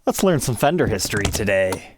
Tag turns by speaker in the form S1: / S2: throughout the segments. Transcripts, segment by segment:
S1: Let's learn some Fender history today.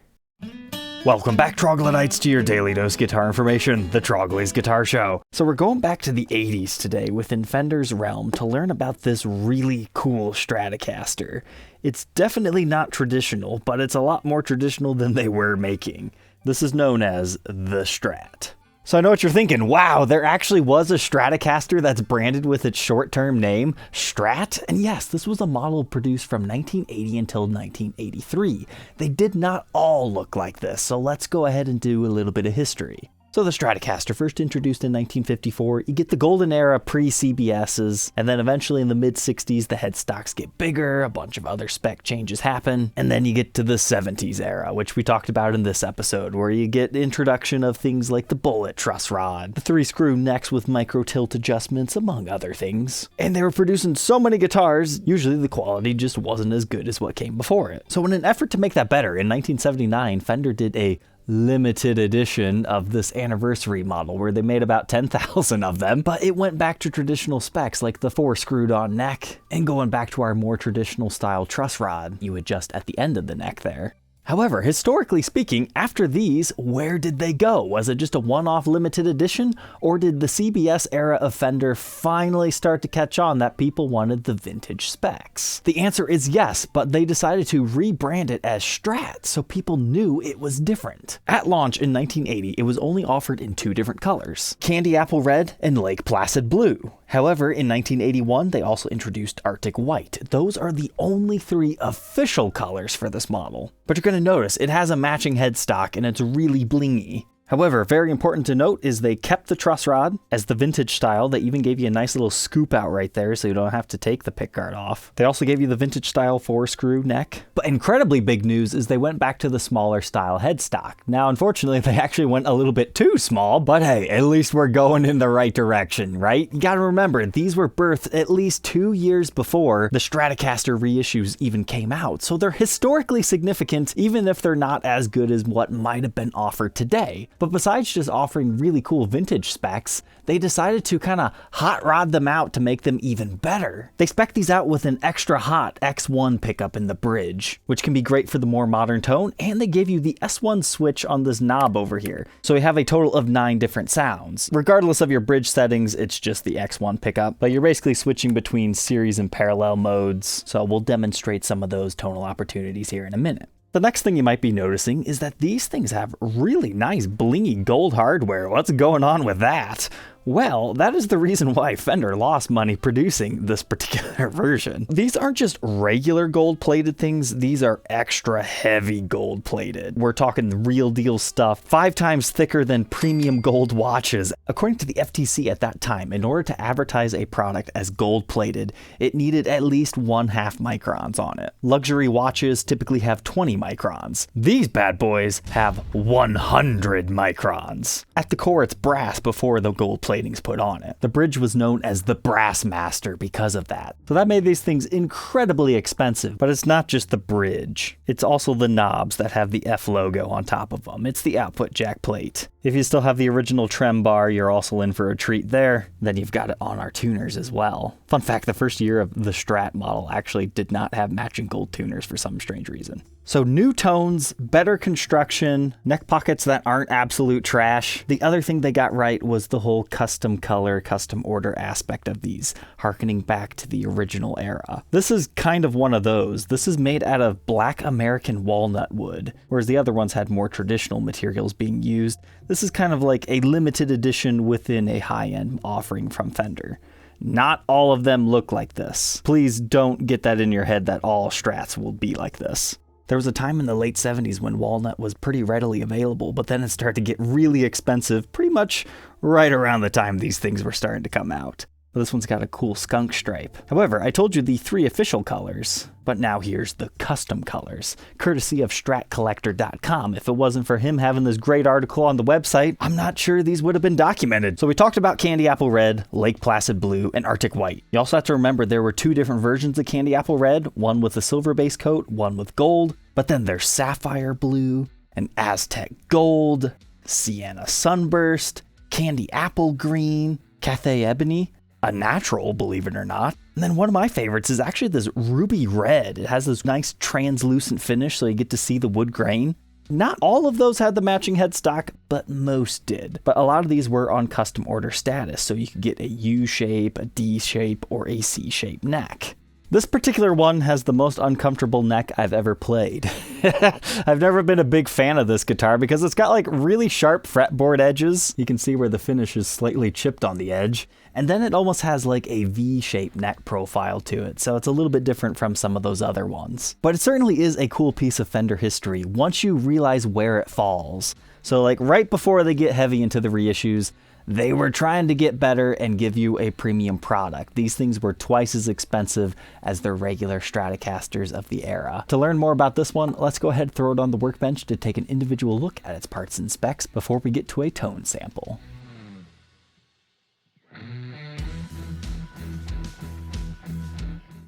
S1: Welcome back, Troglodytes, to your daily dose guitar information, the Trogly's Guitar Show. So we're going back to the 80s today within Fender's realm to learn about this really cool Stratocaster. It's definitely not traditional, but it's a lot more traditional than they were making. This is known as the Strat. So I know what you're thinking, wow, there actually was a Stratocaster that's branded with its short-term name, Strat? And yes, this was a model produced from 1980 until 1983. They did not all look like this, so let's go ahead and do a little bit of history. So the Stratocaster, first introduced in 1954, you get the golden era pre-CBSs, and then eventually in the mid-60s, the headstocks get bigger, a bunch of other spec changes happen, and then you get to the 70s era, which we talked about in this episode, where you get introduction of things like the bullet truss rod, the 3-screw necks with micro-tilt adjustments, among other things. And they were producing so many guitars, usually the quality just wasn't as good as what came before it. So in an effort to make that better, in 1979, Fender did a limited edition of this anniversary model where they made about 10,000 of them, but it went back to traditional specs like the 4-screwed on neck and going back to our more traditional style truss rod you adjust at the end of the neck there. However, historically speaking, after these, where did they go? Was it just a one-off limited edition, or did the CBS era of Fender finally start to catch on that people wanted the vintage specs? The answer is yes, but they decided to rebrand it as Strat so people knew it was different. At launch in 1980, it was only offered in 2 different colors, Candy Apple Red and Lake Placid Blue. However, in 1981, they also introduced Arctic White. Those are the only 3 official colors for this model. But you're going to notice it has a matching headstock and it's really blingy. However, very important to note is they kept the truss rod as the vintage style. They even gave you a nice little scoop out right there so you don't have to take the pickguard off. They also gave you the vintage style 4-screw neck. But incredibly big news is they went back to the smaller style headstock. Now, unfortunately, they actually went a little bit too small, but hey, at least we're going in the right direction, right? You gotta remember, these were birthed at least 2 years before the Stratocaster reissues even came out, so they're historically significant even if they're not as good as what might have been offered today. But besides just offering really cool vintage specs, they decided to kind of hot rod them out to make them even better. They spec these out with an extra hot X1 pickup in the bridge, which can be great for the more modern tone, and they gave you the S1 switch on this knob over here. So you have a total of 9 different sounds. Regardless of your bridge settings, it's just the X1 pickup, but you're basically switching between series and parallel modes, so we'll demonstrate some of those tonal opportunities here in a minute. The next thing you might be noticing is that these things have really nice blingy gold hardware. What's going on with that? Well, that is the reason why Fender lost money producing this particular version. These aren't just regular gold-plated things, these are extra heavy gold-plated. We're talking real deal stuff, 5 times thicker than premium gold watches. According to the FTC at that time, in order to advertise a product as gold-plated, it needed at least 1/2 microns on it. Luxury watches typically have 20 microns. These bad boys have 100 microns. At the core, it's brass before the gold-plated put on it. The bridge was known as the Brass Master because of that. So that made these things incredibly expensive, but it's not just the bridge. It's also the knobs that have the F logo on top of them. It's the output jack plate. If you still have the original trem bar, you're also in for a treat there. Then you've got it on our tuners as well. Fun fact, the first year of the Strat model actually did not have matching gold tuners for some strange reason. So new tones, better construction, neck pockets that aren't absolute trash. The other thing they got right was the whole custom color, custom order aspect of these, harkening back to the original era. This is kind of one of those. This is made out of Black American Walnut wood, whereas the other ones had more traditional materials being used. This is kind of like a limited edition within a high-end offering from Fender. Not all of them look like this. Please don't get that in your head that all Strats will be like this. There was a time in the late 70s when walnut was pretty readily available, but then it started to get really expensive pretty much right around the time these things were starting to come out. This one's got a cool skunk stripe. However, I told you the 3 official colors, but now here's the custom colors, courtesy of StratCollector.com. If it wasn't for him having this great article on the website, I'm not sure these would have been documented. So we talked about Candy Apple Red, Lake Placid Blue, and Arctic White. You also have to remember there were 2 different versions of Candy Apple Red, one with a silver base coat, one with gold, but then there's Sapphire Blue, and Aztec Gold, Sienna Sunburst, Candy Apple Green, Cathay Ebony, a natural, believe it or not. And then one of my favorites is actually this ruby red. It has this nice translucent finish, so you get to see the wood grain. Not all of those had the matching headstock, but most did. But a lot of these were on custom order status, so you could get a U shape, a D shape, or a C shape neck. This particular one has the most uncomfortable neck I've ever played. I've never been a big fan of this guitar because it's got like really sharp fretboard edges. You can see where the finish is slightly chipped on the edge. And then it almost has like a V-shaped neck profile to it, so it's a little bit different from some of those other ones. But it certainly is a cool piece of Fender history once you realize where it falls. So like right before they get heavy into the reissues, they were trying to get better and give you a premium product. These things were twice as expensive as their regular Stratocasters of the era. To learn more about this one, let's go ahead and throw it on the workbench to take an individual look at its parts and specs before we get to a tone sample.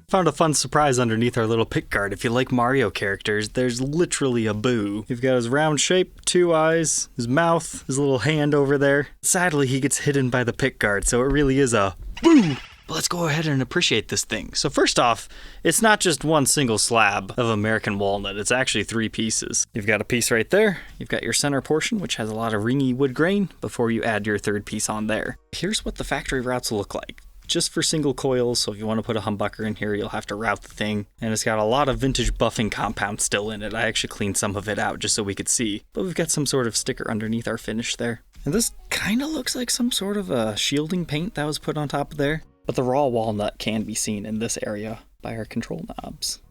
S1: Found a fun surprise underneath our little pickguard. If you like Mario characters, there's literally a Boo. You've got his round shape, 2 eyes, his mouth, his little hand over there. Sadly, he gets hidden by the pickguard, so it really is a Boo! But let's go ahead and appreciate this thing. So first off, it's not just one single slab of American Walnut, it's actually 3 pieces. You've got a piece right there, you've got your center portion, which has a lot of ringy wood grain, before you add your 3rd piece on there. Here's what the factory routes look like. Just for single coils, so if you want to put a humbucker in here, you'll have to route the thing. And it's got a lot of vintage buffing compound still in it. I actually cleaned some of it out just so we could see. But we've got some sort of sticker underneath our finish there. And this kind of looks like some sort of a shielding paint that was put on top of there. But the raw walnut can be seen in this area by our control knobs.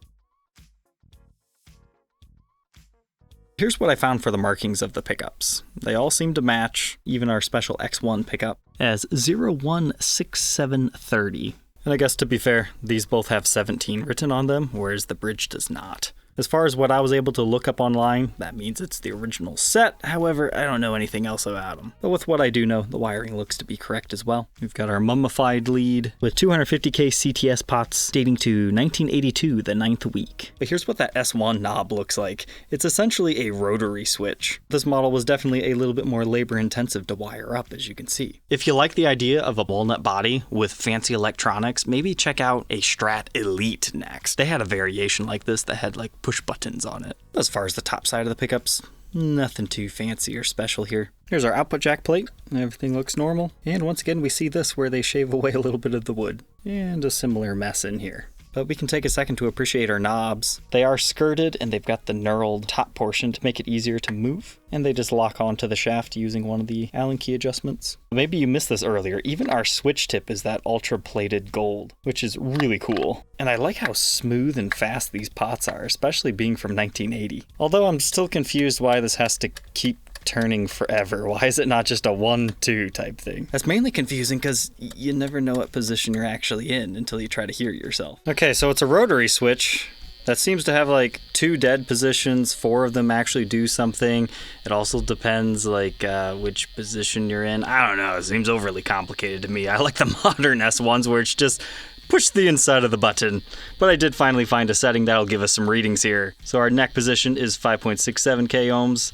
S1: Here's what I found for the markings of the pickups. They all seem to match, even our special X1 pickup, as 016730. And I guess to be fair, these both have 17 written on them, whereas the bridge does not. As far as what I was able to look up online, that means it's the original set. However, I don't know anything else about them. But with what I do know, the wiring looks to be correct as well. We've got our mummified lead with 250K CTS pots dating to 1982, the 9th week. But here's what that S1 knob looks like. It's essentially a rotary switch. This model was definitely a little bit more labor intensive to wire up, as you can see. If you like the idea of a walnut body with fancy electronics, maybe check out a Strat Elite next. They had a variation like this that had like push buttons on it. As far as the top side of the pickups, nothing too fancy or special here. Here's our output jack plate. Everything looks normal. And once again, we see this where they shave away a little bit of the wood. And a similar mess in here. But we can take a second to appreciate our knobs. They are skirted and they've got the knurled top portion to make it easier to move. And they just lock onto the shaft using one of the Allen key adjustments. Maybe you missed this earlier. Even our switch tip is that ultra plated gold, which is really cool. And I like how smooth and fast these pots are, especially being from 1980. Although I'm still confused why this has to keep turning forever. Why is it not just a 1-2 type thing? That's mainly confusing because you never know what position you're actually in until you try to hear yourself. Okay, so it's a rotary switch that seems to have like 2 dead positions. 4 of them actually do something. It also depends like which position you're in. I don't know, it seems overly complicated to me. I like the modern S1s where it's just push the inside of the button. But I did finally find a setting that'll give us some readings here. So our neck position is 5.67K ohms.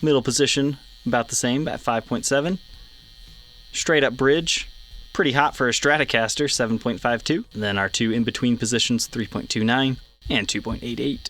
S1: Middle position, about the same at 5.7. Straight up bridge, pretty hot for a Stratocaster, 7.52. And then our 2 in-between positions, 3.29 and 2.88.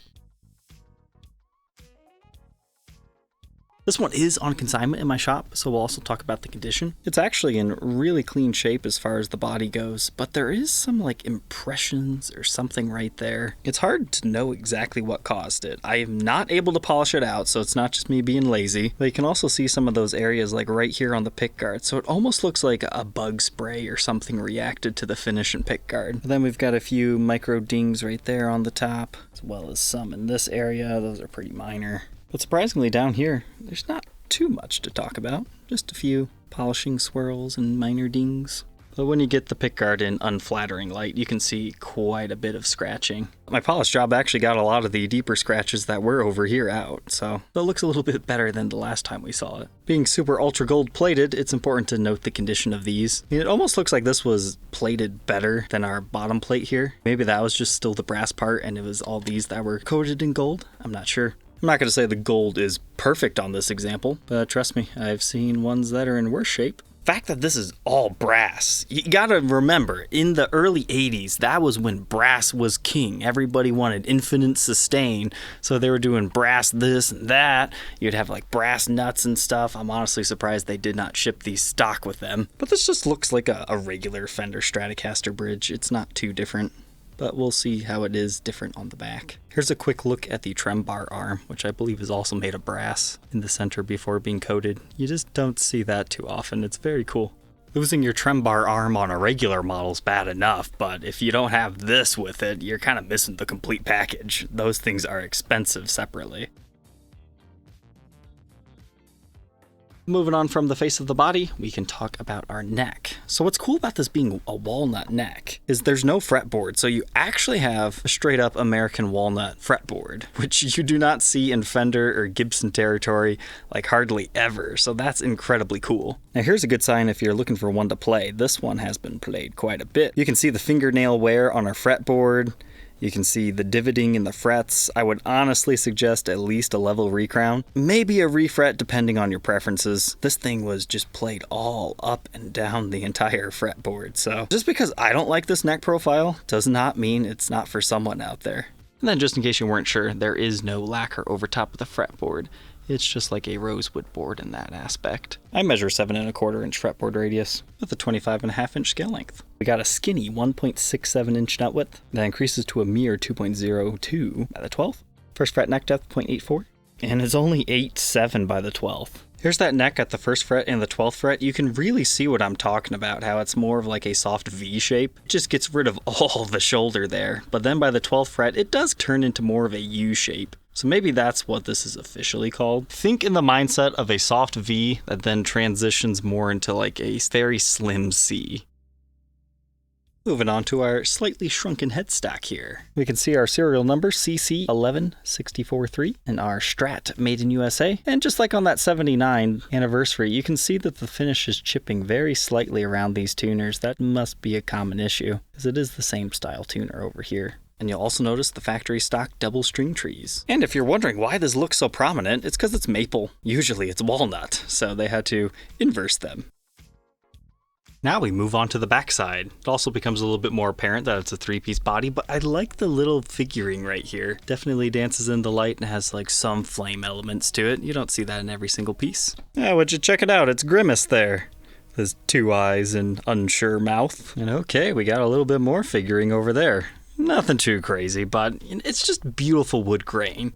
S1: This one is on consignment in my shop, so we'll also talk about the condition. It's actually in really clean shape as far as the body goes, but there is some like impressions or something right there. It's hard to know exactly what caused it. I am not able to polish it out, so it's not just me being lazy, but you can also see some of those areas like right here on the pickguard, so it almost looks like a bug spray or something reacted to the finish and pickguard. Then we've got a few micro dings right there on the top, as well as some in this area. Those are pretty minor. But surprisingly down here, there's not too much to talk about. Just a few polishing swirls and minor dings. But when you get the pickguard in unflattering light, you can see quite a bit of scratching. My polish job actually got a lot of the deeper scratches that were over here out, so it looks a little bit better than the last time we saw it. Being super ultra gold plated, it's important to note the condition of these. I mean, it almost looks like this was plated better than our bottom plate here. Maybe that was just still the brass part and it was all these that were coated in gold. I'm not sure. I'm not going to say the gold is perfect on this example, but trust me, I've seen ones that are in worse shape. fact that this is all brass, you gotta remember, in the early 80s, that was when brass was king. Everybody wanted infinite sustain, so they were doing brass this and that. You'd have like brass nuts and stuff. I'm honestly surprised they did not ship these stock with them. But this just looks like a regular Fender Stratocaster bridge. It's not too different, but we'll see how it is different on the back. Here's a quick look at the trem bar arm, which I believe is also made of brass in the center before being coated. You just don't see that too often. It's very cool. Losing your trem bar arm on a regular model is bad enough, but if you don't have this with it, you're kind of missing the complete package. Those things are expensive separately. Moving on from the face of the body, we can talk about our neck. So what's cool about this being a walnut neck is there's no fretboard, so you actually have a straight up American walnut fretboard, which you do not see in Fender or Gibson territory like hardly ever, so that's incredibly cool. Now here's a good sign if you're looking for one to play. This one has been played quite a bit. You can see the fingernail wear on our fretboard. You can see the divoting in the frets. I would honestly suggest at least a level recrown. Maybe a refret depending on your preferences. This thing was just played all up and down the entire fretboard. So just because I don't like this neck profile does not mean it's not for someone out there. And then just in case you weren't sure, there is no lacquer over top of the fretboard. It's just like a rosewood board in that aspect. I measure 7 1/4 inch fretboard radius with a 25.5 inch scale length. We got a skinny 1.67 inch nut width that increases to a mere 2.02 by the 12th. First fret neck depth 0.84, and it's only 8.7 by the 12th. Here's that neck at the first fret and the 12th fret. You can really see what I'm talking about, how it's more of like a soft V shape. It just gets rid of all the shoulder there. But then by the 12th fret, it does turn into more of a U shape. So maybe that's what this is officially called. Think in the mindset of a soft V that then transitions more into like a very slim C. Moving on to our slightly shrunken headstock here. We can see our serial number CC11643 and our Strat made in USA. And just like on that 79 anniversary, you can see that the finish is chipping very slightly around these tuners. That must be a common issue, as it is the same style tuner over here. And you'll also notice the factory stock double string trees. And if you're wondering why this looks so prominent, it's because it's maple. Usually it's walnut, so they had to inverse them. Now we move on to the backside. It also becomes a little bit more apparent that it's a 3-piece body, but I like the little figuring right here. Definitely dances in the light and has like some flame elements to it. You don't see that in every single piece. Yeah, would you check it out? It's Grimace there. There's 2 eyes and unsure mouth. And okay, we got a little bit more figuring over there. Nothing too crazy, but it's just beautiful wood grain.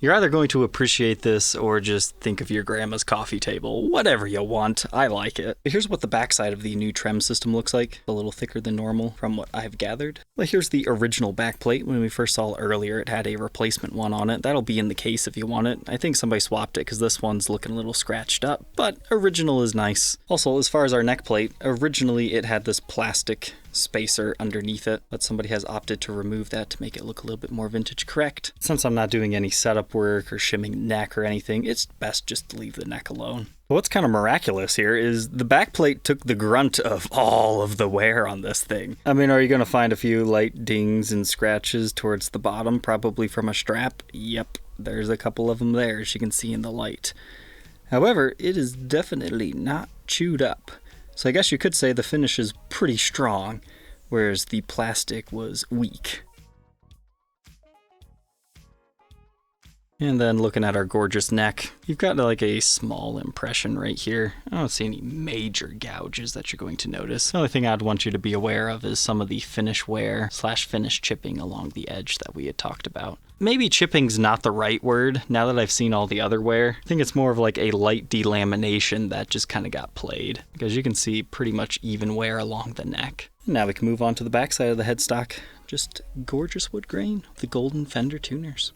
S1: You're either going to appreciate this or just think of your grandma's coffee table. Whatever you want, I like it. Here's what the backside of the new trem system looks like. A little thicker than normal from what I've gathered. Well, here's the original back plate. When we first saw it earlier, it had a replacement one on it. That'll be in the case if you want it. I think somebody swapped it because this one's looking a little scratched up, but original is nice. Also, as far as our neck plate, originally it had this plastic spacer underneath it, but somebody has opted to remove that to make it look a little bit more vintage correct. Since I'm not doing any setup work or shimming neck or anything, it's best just to leave the neck alone. But what's kind of miraculous here is the back plate took the grunt of all of the wear on this thing. I mean, are you going to find a few light dings and scratches towards the bottom, probably from a strap? Yep, there's a couple of them there, as you can see in the light. However, it is definitely not chewed up. So I guess you could say the finish is pretty strong, whereas the plastic was weak. And then looking at our gorgeous neck, you've got like a small impression right here. I don't see any major gouges that you're going to notice. The only thing I'd want you to be aware of is some of the finish wear / finish chipping along the edge that we had talked about. Maybe chipping's not the right word now that I've seen all the other wear. I think it's more of like a light delamination that just kind of got played, because you can see pretty much even wear along the neck. Now we can move on to the backside of the headstock. Just gorgeous wood grain with the golden Fender tuners.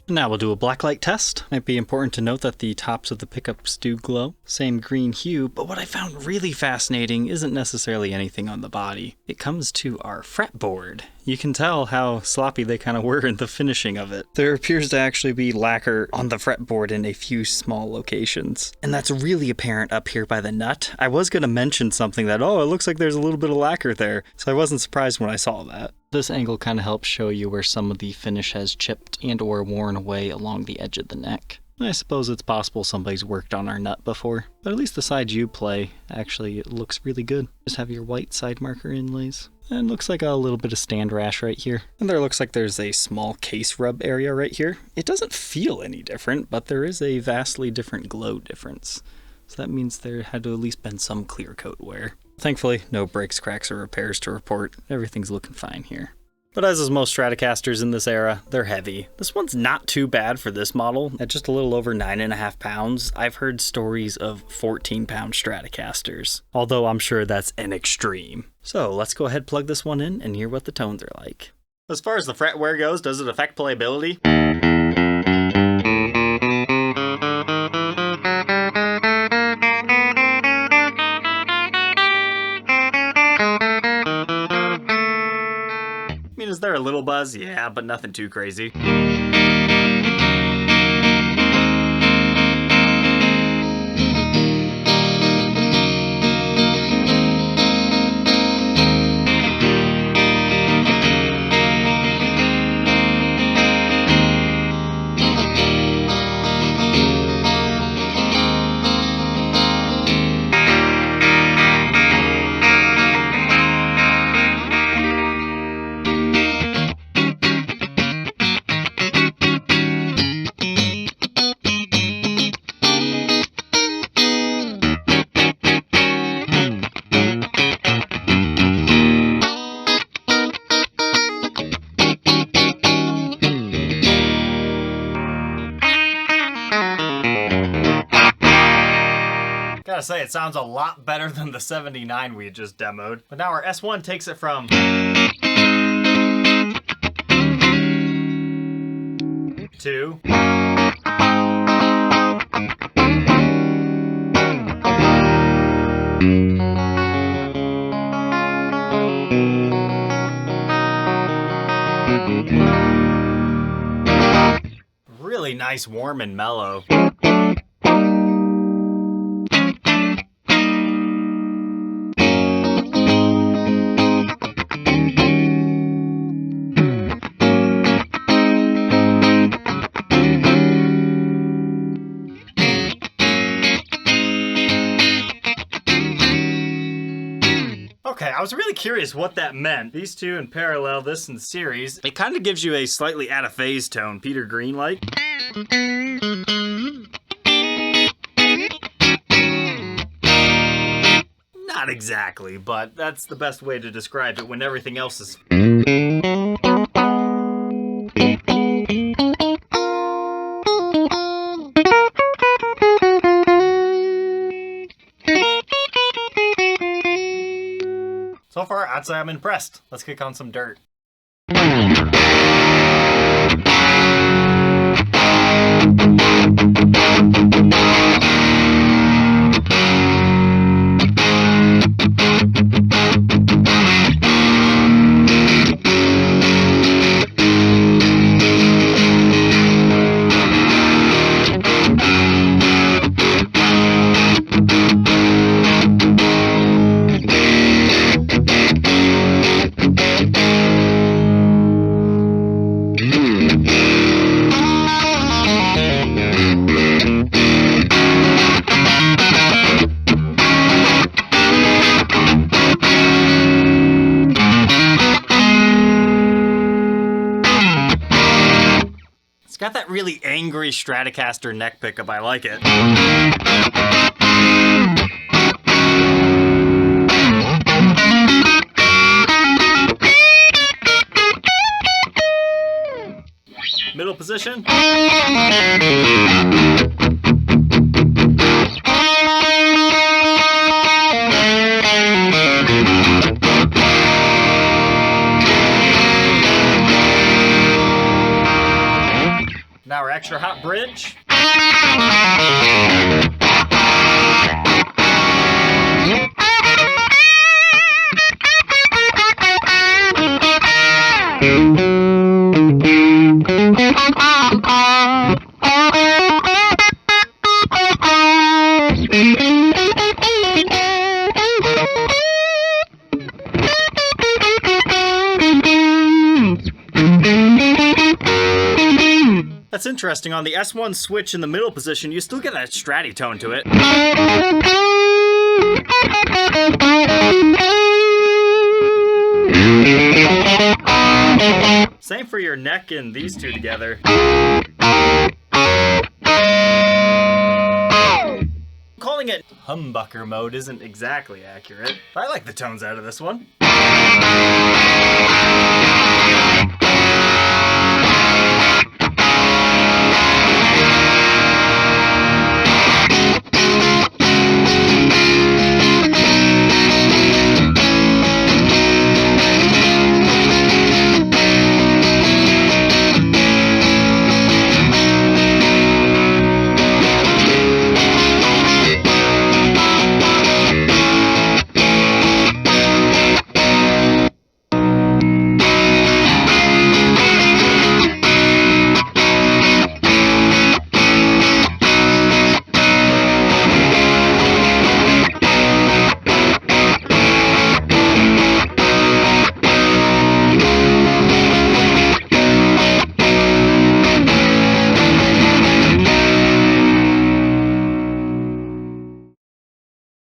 S1: Now we'll do a blacklight test. Might be important to note that the tops of the pickups do glow. Same green hue, but what I found really fascinating isn't necessarily anything on the body. It comes to our fretboard. You can tell how sloppy they kind of were in the finishing of it. There appears to actually be lacquer on the fretboard in a few small locations. And that's really apparent up here by the nut. I was going to mention something that, oh, it looks like there's a little bit of lacquer there. So I wasn't surprised when I saw that. This angle kind of helps show you where some of the finish has chipped and or worn away along the edge of the neck. I suppose it's possible somebody's worked on our nut before, but at least the side you play, actually, it looks really good. Just have your white side marker inlays. And looks like a little bit of stand rash right here. And there looks like there's a small case rub area right here. It doesn't feel any different, but there is a vastly different glow difference. So that means there had to at least been some clear coat wear. Thankfully, no breaks, cracks, or repairs to report. Everything's looking fine here. But as is most Stratocasters in this era, they're heavy. This one's not too bad for this model. At just a little over 9.5 pounds, I've heard stories of 14-pound Stratocasters, although I'm sure that's an extreme. So let's go ahead and plug this one in and hear what the tones are like. As far as the fret wear goes, does it affect playability? Is there a little buzz? Yeah, but nothing too crazy. Gotta say, it sounds a lot better than the 79 we had just demoed. But now our S1 takes it from to really nice, warm, and mellow. Okay, I was really curious what that meant. These two in parallel, this in series. It kind of gives you a slightly out of phase tone, Peter Green-like. Not exactly, but that's the best way to describe it when everything else is... So far, I'd say I'm impressed. Let's kick on some dirt. It's got that really angry Stratocaster neck pickup. I like it. Middle position. Now our extra hot bridge. That's interesting. On the S1 switch in the middle position, you still get that stratty tone to it. Same for your neck and these two together. Calling it humbucker mode isn't exactly accurate. I like the tones out of this one.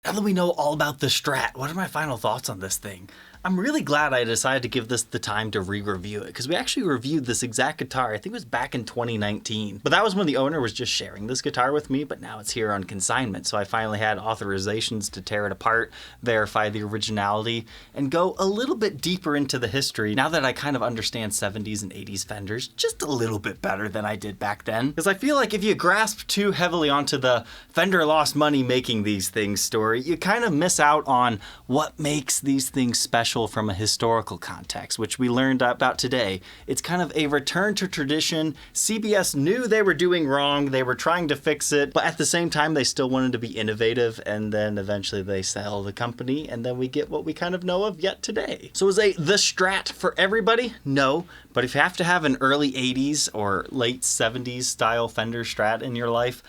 S1: Now that we know all about the Strat, what are my final thoughts on this thing? I'm really glad I decided to give this the time to re-review it, because we actually reviewed this exact guitar, I think it was back in 2019. But that was when the owner was just sharing this guitar with me, but now it's here on consignment, so I finally had authorizations to tear it apart, verify the originality, and go a little bit deeper into the history, now that I kind of understand 70s and 80s Fenders just a little bit better than I did back then. Because I feel like if you grasp too heavily onto the Fender lost money making these things story, you kind of miss out on what makes these things special from a historical context, which we learned about today. It's kind of a return to tradition. CBS knew they were doing wrong, they were trying to fix it, but at the same time they still wanted to be innovative, and then eventually they sell the company, and then we get what we kind of know of yet today. So is the Strat for everybody? No, but if you have to have an early 80s or late 70s style Fender Strat in your life,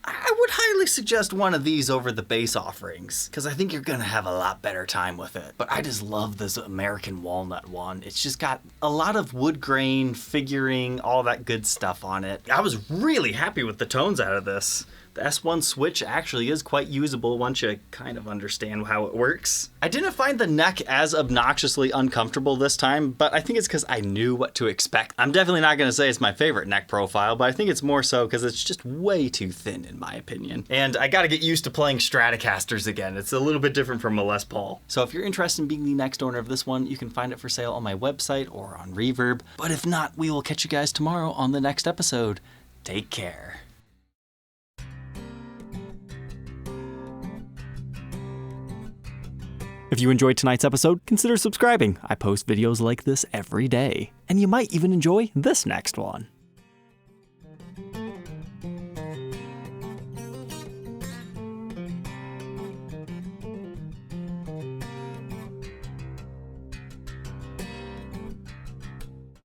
S1: I would highly suggest one of these over the base offerings, because I think you're going to have a lot better time with it. But I just love this American Walnut one. It's just got a lot of wood grain, figuring, all that good stuff on it. I was really happy with the tones out of this. The S1 switch actually is quite usable once you kind of understand how it works. I didn't find the neck as obnoxiously uncomfortable this time, but I think it's because I knew what to expect. I'm definitely not going to say it's my favorite neck profile, but I think it's more so because it's just way too thin in my opinion. And I got to get used to playing Stratocasters again. It's a little bit different from a Les Paul. So if you're interested in being the next owner of this one, you can find it for sale on my website or on Reverb. But if not, we will catch you guys tomorrow on the next episode. Take care. If you enjoyed tonight's episode, consider subscribing. I post videos like this every day. And you might even enjoy this next one.